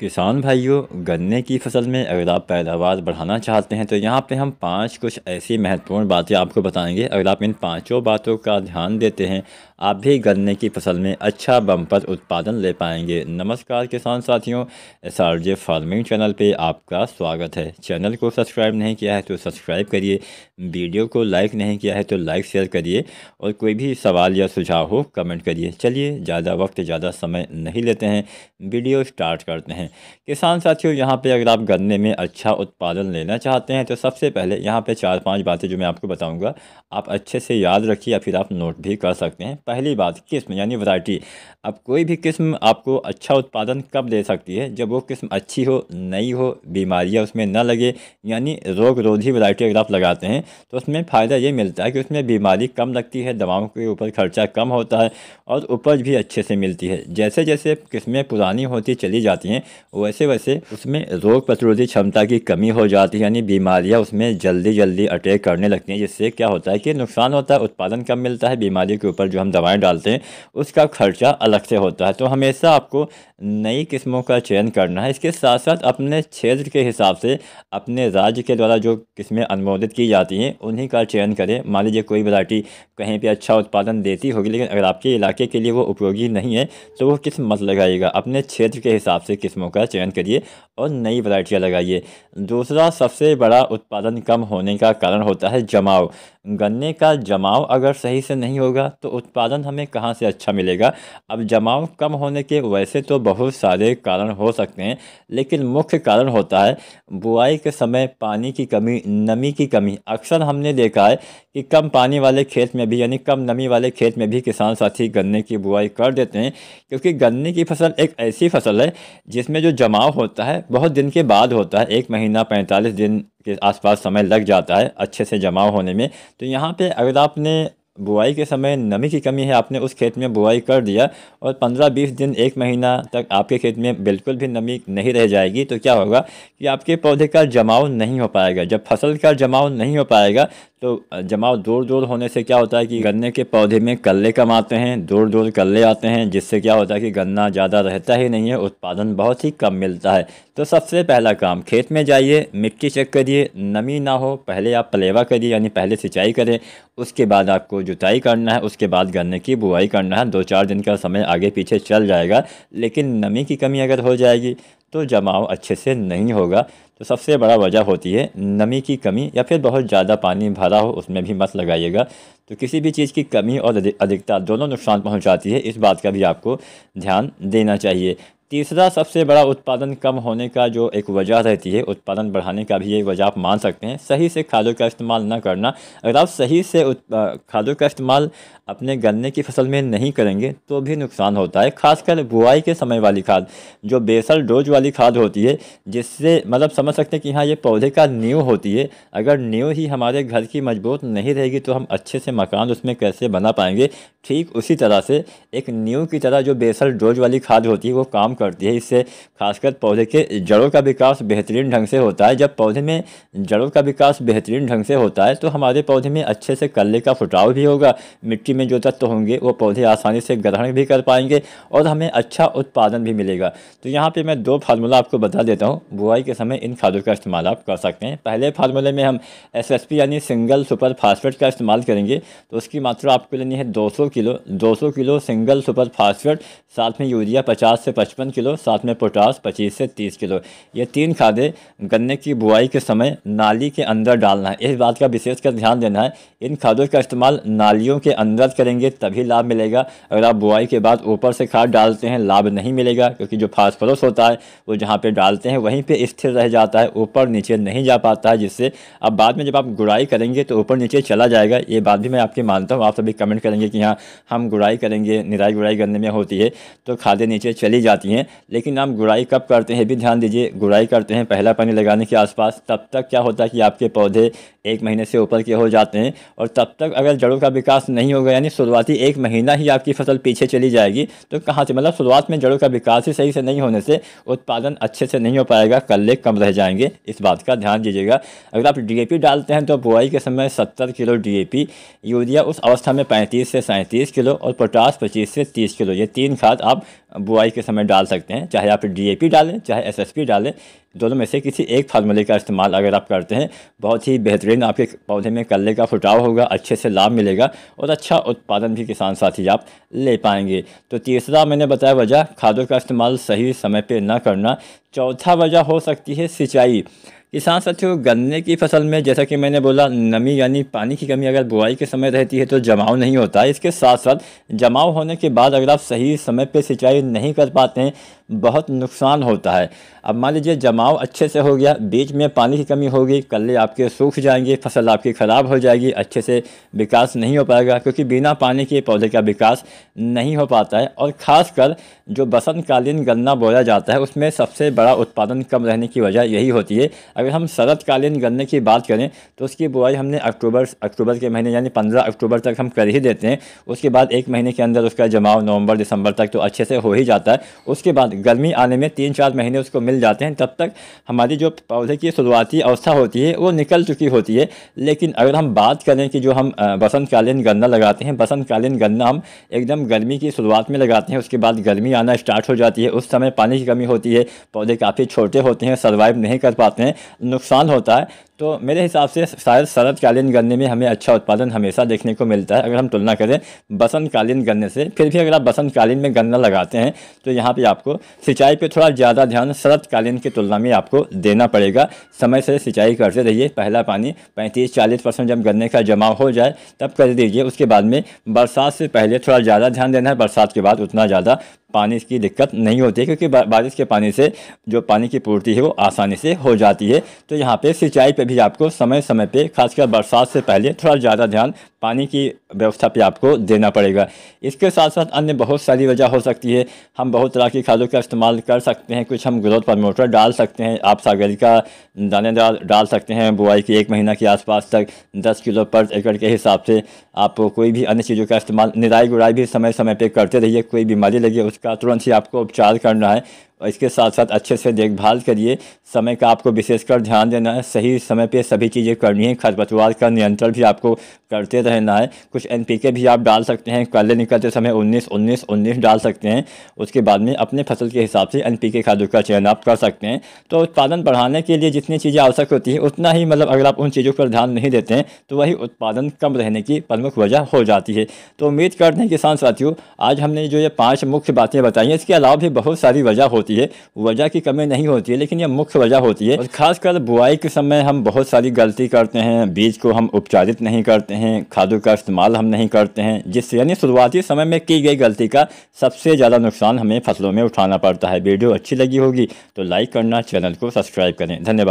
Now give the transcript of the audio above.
किसान भाइयों, गन्ने की फसल में अगर आप पैदावार बढ़ाना चाहते हैं तो यहाँ पे हम 5 कुछ ऐसी महत्वपूर्ण बातें आपको बताएंगे। अगर आप इन पांचों बातों का ध्यान देते हैं, आप भी गन्ने की फसल में अच्छा बम्पर उत्पादन ले पाएंगे। नमस्कार किसान साथियों, SRJ फार्मिंग चैनल पे आपका स्वागत है। चैनल को सब्सक्राइब नहीं किया है तो सब्सक्राइब करिए, वीडियो को लाइक नहीं किया है तो लाइक शेयर करिए, और कोई भी सवाल या सुझाव हो कमेंट करिए। चलिए ज़्यादा वक्त ज़्यादा समय नहीं लेते हैं, वीडियो स्टार्ट करते हैं। किसान साथियों, यहाँ पे अगर आप गन्ने में अच्छा उत्पादन लेना चाहते हैं तो सबसे पहले यहाँ पे 4-5 बातें जो मैं आपको बताऊंगा, आप अच्छे से याद रखिए या फिर आप नोट भी कर सकते हैं। पहली बात, किस्म यानी वैरायटी। अब कोई भी किस्म आपको अच्छा उत्पादन कब दे सकती है? जब वो किस्म अच्छी हो, नई हो, बीमारियाँ उसमें न लगे, यानी रोग रोधी वैरायटी अगर आप लगाते हैं तो उसमें फ़ायदा ये मिलता है कि उसमें बीमारी कम लगती है, दवाओं के ऊपर खर्चा कम होता है और उपज भी अच्छे से मिलती है। जैसे जैसे किस्में पुरानी होती चली जाती हैं वैसे वैसे उसमें रोग प्रतिरोधी क्षमता की कमी हो जाती है, यानी बीमारियां उसमें जल्दी जल्दी अटैक करने लगती हैं, जिससे क्या होता है कि नुकसान होता है, उत्पादन कम मिलता है। बीमारी के ऊपर जो हम दवाएं डालते हैं उसका खर्चा अलग से होता है। तो हमेशा आपको नई किस्मों का चयन करना है। इसके साथ साथ अपने क्षेत्र के हिसाब से अपने राज्य के द्वारा जो किस्में अनुमोदित की जाती हैं उन्हीं का चयन करें। मान लीजिए कोई वैरायटी कहीं पे अच्छा उत्पादन देती होगी, लेकिन अगर आपके इलाके के लिए वो उपयोगी नहीं है तो वो किस्म मत लगाइएगा। अपने क्षेत्र के हिसाब से किस्मों का चयन करिए और नई वैरायटियाँ लगाइए। दूसरा सबसे बड़ा उत्पादन कम होने का कारण होता है जमाव। गन्ने का जमाव अगर सही से नहीं होगा तो उत्पादन हमें कहाँ से अच्छा मिलेगा? अब जमाव कम होने के वैसे तो बहुत सारे कारण हो सकते हैं, लेकिन मुख्य कारण होता है बुआई के समय पानी की कमी, नमी की कमी। अक्सर हमने देखा है कि कम पानी वाले खेत में भी, यानी कम नमी वाले खेत में भी किसान साथी गन्ने की बुआई कर देते हैं, क्योंकि गन्ने की फसल एक ऐसी फसल है जिसमें जो जमाव होता है बहुत दिन के बाद होता है। 1 महीना 45 दिन के आसपास समय लग जाता है अच्छे से जमाव होने में। तो यहाँ पे अगर आपने बुआई के समय नमी की कमी है, आपने उस खेत में बुआई कर दिया और 15-20 दिन 1 महीना तक आपके खेत में बिल्कुल भी नमी नहीं रह जाएगी, तो क्या होगा कि आपके पौधे का जमाव नहीं हो पाएगा। जब फसल का जमाव नहीं हो पाएगा तो जमाव दूर दूर होने से क्या होता है कि गन्ने के पौधे में कल्ले कम आते हैं, दूर दूर कल्ले आते हैं, जिससे क्या होता है कि गन्ना ज़्यादा रहता ही नहीं है, उत्पादन बहुत ही कम मिलता है। तो सबसे पहला काम, खेत में जाइए, मिट्टी चेक करिए, नमी ना हो, पहले आप पलेवा करिए यानी पहले सिंचाई करें, उसके बाद आपको जुताई करना है, उसके बाद गन्ने की बुआई करना है। 2-4 दिन का समय आगे पीछे चल जाएगा, लेकिन नमी की कमी अगर हो जाएगी तो जमाव अच्छे से नहीं होगा। तो सबसे बड़ा वजह होती है नमी की कमी, या फिर बहुत ज़्यादा पानी भरा हो उसमें भी मत लगाइएगा। तो किसी भी चीज़ की कमी और अधिकता दोनों नुकसान पहुंचाती है, इस बात का भी आपको ध्यान देना चाहिए। तीसरा सबसे बड़ा उत्पादन कम होने का जो एक वजह रहती है, उत्पादन बढ़ाने का भी ये वजह आप मान सकते हैं, सही से खादों का इस्तेमाल न करना। अगर आप सही से खादों का इस्तेमाल अपने गन्ने की फसल में नहीं करेंगे तो भी नुकसान होता है। खासकर बुआई के समय वाली खाद, जो बेसल डोज वाली खाद होती है, जिससे मतलब समझ सकते हैं कि हाँ ये पौधे का नींव होती है। अगर नींव ही हमारे घर की मजबूत नहीं रहेगी तो हम अच्छे से मकान उसमें कैसे बना पाएंगे? ठीक उसी तरह से एक नींव की तरह जो बेसल डोज वाली खाद होती है वो काम करती है। इससे खासकर पौधे के जड़ों का विकास बेहतरीन ढंग से होता है। जब पौधे में जड़ों का विकास बेहतरीन ढंग से होता है तो हमारे पौधे में अच्छे से कल्ले का फुटाव भी होगा, मिट्टी में जो तत्व होंगे वो पौधे आसानी से ग्रहण भी कर पाएंगे और हमें अच्छा उत्पादन भी मिलेगा। तो यहाँ पे मैं 2 फार्मूला आपको बता देता हूँ। बुआई के समय इन खादों का इस्तेमाल आप कर सकते हैं। पहले फार्मूले में हम SSP यानी सिंगल सुपर फास्फेट का इस्तेमाल करेंगे, तो उसकी मात्रा आपको लेनी है 200 किलो सिंगल सुपर फास्फेट, साथ में यूरिया 50 से 55 किलो, साथ में पोटास 25 से 30 किलो। ये 3 खादें गन्ने की बुआई के समय नाली के अंदर डालना है। इस बात का विशेषकर ध्यान देना है, इन खादों का इस्तेमाल नालियों के अंदर करेंगे तभी लाभ मिलेगा। अगर आप बुआई के बाद ऊपर से खाद डालते हैं लाभ नहीं मिलेगा, क्योंकि जो फास्फोरस होता है वो जहाँ पे डालते हैं वहीं पे स्थिर रह जाता है, ऊपर नीचे नहीं जा पाता है, जिससे अब बाद में जब आप गुड़ाई करेंगे तो ऊपर नीचे चला जाएगा। ये बात भी मैं आपकी मानता हूँ। आप सभी कमेंट करेंगे कि हाँ हम गुड़ाई करेंगे, निराई गुड़ाई गन्ने में होती है तो खादें नीचे चली जाती हैं, लेकिन आप गुड़ाई कब करते हैं भी ध्यान दीजिए। गुड़ाई करते हैं पहला पानी लगाने के आसपास, तब तक क्या होता है कि आपके पौधे 1 महीने से ऊपर के हो जाते हैं, और तब तक अगर जड़ों का विकास नहीं होगा, यानी शुरुआती 1 महीना ही आपकी फसल पीछे चली जाएगी, तो कहाँ से, मतलब शुरुआत में जड़ों का विकास ही सही से नहीं होने से उत्पादन अच्छे से नहीं हो पाएगा, कल्ले कम रह जाएंगे। इस बात का ध्यान दीजिएगा। अगर आप DAP डालते हैं तो बुआई के समय 70 किलो DAP, यूरिया उस अवस्था में 35 से 37 किलो और पोटास 25 से 30 किलो, ये 3 खाद आप बुआई के समय डाल डाल सकते हैं, चाहे आप DAP डालें चाहे SSP डालें, दोनों में से किसी एक फार्मूले का इस्तेमाल अगर आप करते हैं बहुत ही बेहतरीन आपके पौधे में कल्ले का फुटाव होगा, अच्छे से लाभ मिलेगा और अच्छा उत्पादन भी किसान साथी आप ले पाएंगे। तो तीसरा मैंने बताया वजह खादों का इस्तेमाल सही समय पे ना करना। चौथा वजह हो सकती है सिंचाई। किसान साथियों, गन्ने की फसल में जैसा कि मैंने बोला नमी यानी पानी की कमी अगर बुआई के समय रहती है तो जमाव नहीं होता है। इसके साथ साथ जमाव होने के बाद अगर आप सही समय पे सिंचाई नहीं कर पाते हैं बहुत नुकसान होता है। अब मान लीजिए जमाव अच्छे से हो गया, बीच में पानी की कमी होगी, कल्ले आपके सूख जाएंगे, फसल आपकी ख़राब हो जाएगी, अच्छे से विकास नहीं हो पाएगा, क्योंकि बिना पानी के पौधे का विकास नहीं हो पाता है। और ख़ासकर जो बसंतकालीन गन्ना बोया जाता है उसमें सबसे बड़ा उत्पादन कम रहने की वजह यही होती है। अगर हम शरतकालीन गन्ने की बात करें तो उसकी बुआई हमने अक्टूबर के महीने यानी 15 अक्टूबर तक हम कर ही देते हैं। उसके बाद 1 महीने के अंदर उसका जमाव नवंबर दिसंबर तक तो अच्छे से हो ही जाता है। उसके बाद गर्मी आने में 3-4 महीने उसको मिल जाते हैं, तब तक हमारी जो पौधे की शुरुआती अवस्था होती है वो निकल चुकी होती है। लेकिन अगर हम बात करें कि जो हम बसंतकालीन गन्ना लगाते हैं, बसंतकालीन गन्ना हम एकदम गर्मी की शुरुआत में लगाते हैं, उसके बाद गर्मी आना स्टार्ट हो जाती है, उस समय पानी की कमी होती है, पौधे काफ़ी छोटे होते हैं, सर्वाइव नहीं कर पाते हैं, नुकसान होता है। तो मेरे हिसाब से शायद शरतकालीन गन्ने में हमें अच्छा उत्पादन हमेशा देखने को मिलता है अगर हम तुलना करें बसंतकालीन गन्ने से। फिर भी अगर आप बसंतकालीन में गन्ना लगाते हैं तो यहाँ पे आपको सिंचाई पे थोड़ा ज़्यादा ध्यान शरतकालीन की तुलना में आपको देना पड़ेगा। समय से सिंचाई करते रहिए, पहला पानी 35-40% जब गन्ने का जमाव हो जाए तब कर दीजिए। उसके बाद में बरसात से पहले थोड़ा ज़्यादा ध्यान देना है, बरसात के बाद उतना ज़्यादा पानी की दिक्कत नहीं होती है, क्योंकि बारिश के पानी से जो पानी की पूर्ति है वो आसानी से हो जाती है। तो यहाँ पे सिंचाई पे भी आपको समय समय पे खासकर बरसात से पहले थोड़ा ज़्यादा ध्यान पानी की व्यवस्था पे आपको देना पड़ेगा। इसके साथ साथ अन्य बहुत सारी वजह हो सकती है। हम बहुत तरह की खादों का इस्तेमाल कर सकते हैं, कुछ हम ग्रोथ प्रमोटर डाल सकते हैं, आप सागरिका दानेदार डाल सकते हैं बुआई के 1 महीना के आसपास तक 10 किलो पर एकड़ के हिसाब से। आप कोई भी अन्य चीज़ों का इस्तेमाल, निराई गुड़ाई भी समय समय पे करते रहिए, कोई बीमारी लगी उसका तुरंत ही आपको उपचार करना है। और इसके साथ साथ अच्छे से देखभाल करिए, समय का आपको विशेषकर ध्यान देना है, सही समय पे सभी चीज़ें करनी है, खरपतवार का नियंत्रण भी आपको करते रहना है। कुछ NPK भी आप डाल सकते हैं, कल्ले निकलते समय 19-19-19 डाल सकते हैं। उसके बाद में अपने फसल के हिसाब से NPK खादों का चयन आप कर सकते हैं। तो उत्पादन बढ़ाने के लिए जितनी चीज़ें आवश्यक होती है उतना ही, मतलब अगर आप उन चीज़ों पर ध्यान नहीं देते हैं तो वही उत्पादन कम रहने की प्रमुख वजह हो जाती है। तो उम्मीद करते हैं किसान साथियों आज हमने जो ये 5 मुख्य बातें बताई हैं, इसके अलावा भी बहुत सारी वजह होती है, वजह की कमी नहीं होती है, लेकिन यह मुख्य वजह होती है। और खासकर बुआई के समय हम बहुत सारी गलती करते हैं, बीज को हम उपचारित नहीं करते हैं, खादों का इस्तेमाल हम नहीं करते हैं, जिससे यानी शुरुआती समय में की गई गलती का सबसे ज़्यादा नुकसान हमें फसलों में उठाना पड़ता है। वीडियो अच्छी लगी होगी तो लाइक करना, चैनल को सब्सक्राइब करें। धन्यवाद।